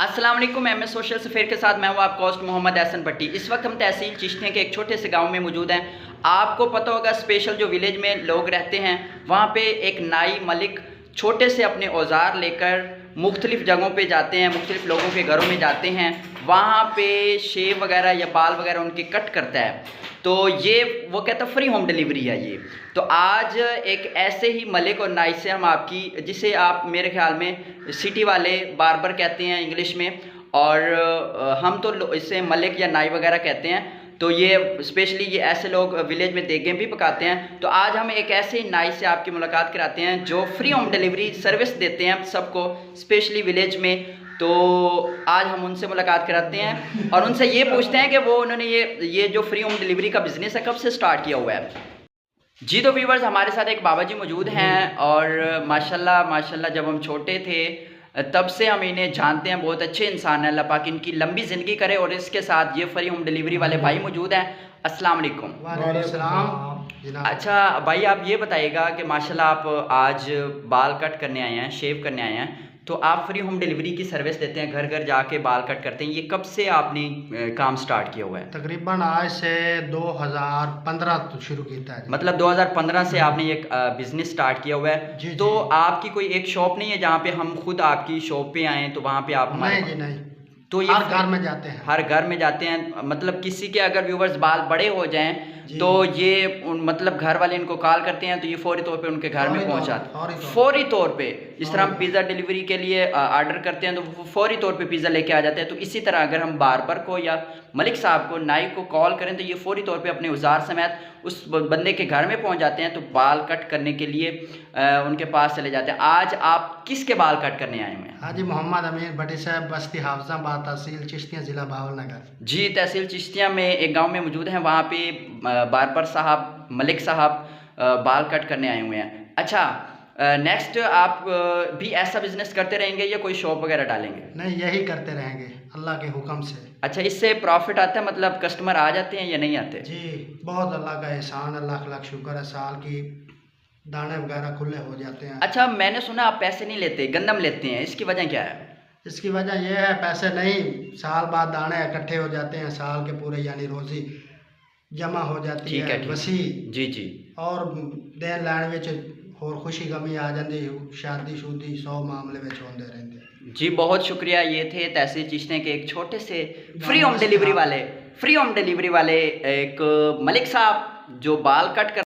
अस्सलाम वालेकुम। M S social सफ़ेर के साथ मैं हूँ आपका होस्ट मोहम्मद एहसन भट्टी। इस वक्त हम तहसील चिश्तिया के एक छोटे से गांव में मौजूद हैं। आपको पता होगा स्पेशल जो विलेज में लोग रहते हैं वहाँ पे एक नाई मलिक छोटे से अपने औजार लेकर मुख्तलिफ़ जगहों पे जाते हैं, मुख्तलिफ़ लोगों के घरों में जाते हैं, वहाँ पे शेव वगैरह या बाल वगैरह उनके कट करता है। तो ये वो कहता है फ्री होम डिलीवरी है ये। तो आज एक ऐसे ही मलिक और नाई से हम आपकी, जिसे आप मेरे ख्याल में सिटी वाले बार्बर कहते हैं इंग्लिश में, और हम तो इसे मलिक या नाई वगैरह कहते हैं। तो ये स्पेशली ये ऐसे लोग विलेज में देगें भी पकाते हैं। तो आज हम एक ऐसे ही नाई से आपकी मुलाकात कराते हैं जो फ्री होम डिलीवरी सर्विस देते हैं सबको, स्पेशली विलेज में। तो आज हम उनसे मुलाकात कराते हैं और उनसे ये पूछते हैं कि वो उन्होंने ये जो फ्री होम डिलीवरी का बिज़नेस है कब से स्टार्ट किया हुआ है। जी तो व्यूवर्स, हमारे साथ एक बाबा जी मौजूद हैं और माशाल्लाह माशाल्लाह जब हम छोटे थे तब से हम इन्हें जानते हैं। बहुत अच्छे इंसान हैं, अल्लाह पाक इनकी लंबी ज़िंदगी करे। और इसके साथ ये फ्री होम डिलीवरी वाले भाई मौजूद हैं। अस्सलाम वालेकुम। वालेकुम। अच्छा भाई, आप ये बताइएगा कि माशाल्लाह आप आज बाल कट करने आए हैं, शेव करने आए हैं, तो आप फ्री होम डिलीवरी की सर्विस देते हैं, घर घर जाके बाल कट करते हैं। ये कब से आपने काम स्टार्ट किया हुआ है? तकरीबन आज से 2015 तो शुरू किया है। मतलब 2015 से आपने ये बिज़नेस स्टार्ट किया हुआ है। जी, तो जी। आपकी कोई एक शॉप नहीं है जहाँ पे हम खुद आपकी शॉप पे आएँ तो वहाँ पे आप हमारे? नहीं जी नहीं, तो ये हर घर में जाते हैं। हर घर में जाते हैं। मतलब किसी के अगर व्यूवर्स बाल बड़े हो जाएं जी। तो ये मतलब घर वाले इनको कॉल करते हैं तो ये फौरी तौर पे उनके घर में पहुंचाते, फौरी तौर पे। जिस तरह हम पिज़्ज़ा डिलीवरी के लिए ऑर्डर करते हैं तो वो फौरी तौर पे पिज़्ज़ा लेके आ जाते हैं। तो इसी तरह अगर हम बार्बर को या मलिक साहब को, नाई को कॉल करें तो ये फौरी तौर पे अपने औजार समेत उस बंदे के घर में पहुंच जाते हैं। तो बाल कट करने के लिए उनके पास चले जाते हैं। आज आप किसके बाल कट करने आए हुए हैं? हाजी मोहम्मद अमीर भट्टी साहब, बस्ती हाफजाबाद, तहसील चिश्तिया, ज़िला बहावलनगर। जी, तहसील चिश्तिया में एक गांव में मौजूद हैं। वहाँ पे बार्बर साहब, मलिक साहब बाल कट करने आए हुए हैं। अच्छा, नेक्स्ट आप भी ऐसा बिजनेस करते रहेंगे या कोई शॉप वगैरह डालेंगे? नहीं, यही करते रहेंगे अल्लाह के हुक्म से। अच्छा, इससे प्रॉफिट आता है? मतलब कस्टमर आ जाते हैं या नहीं आते? जी, बहुत अल्लाह का एहसान, अल्लाह का शुक्र है। साल की दाने वगैरह खुले हो जाते हैं। अच्छा, मैंने सुना आप पैसे नहीं लेते, गंदम लेते हैं, इसकी वजह क्या है? इसकी वजह यह है, पैसे नहीं, साल बाद दाने इकट्ठे हो जाते हैं, साल के पूरे, यानी रोज़ी जमा हो जाती है वसी। जी जी। और देन लैन विच होर खुशी गमी आ जाती, शादी शुदी 100 मामले में होंदे रहते। जी बहुत शुक्रिया। ये थे तहसील चिश्तिया के एक छोटे से फ्री होम डिलीवरी वाले एक मलिक साहब जो बाल कट कर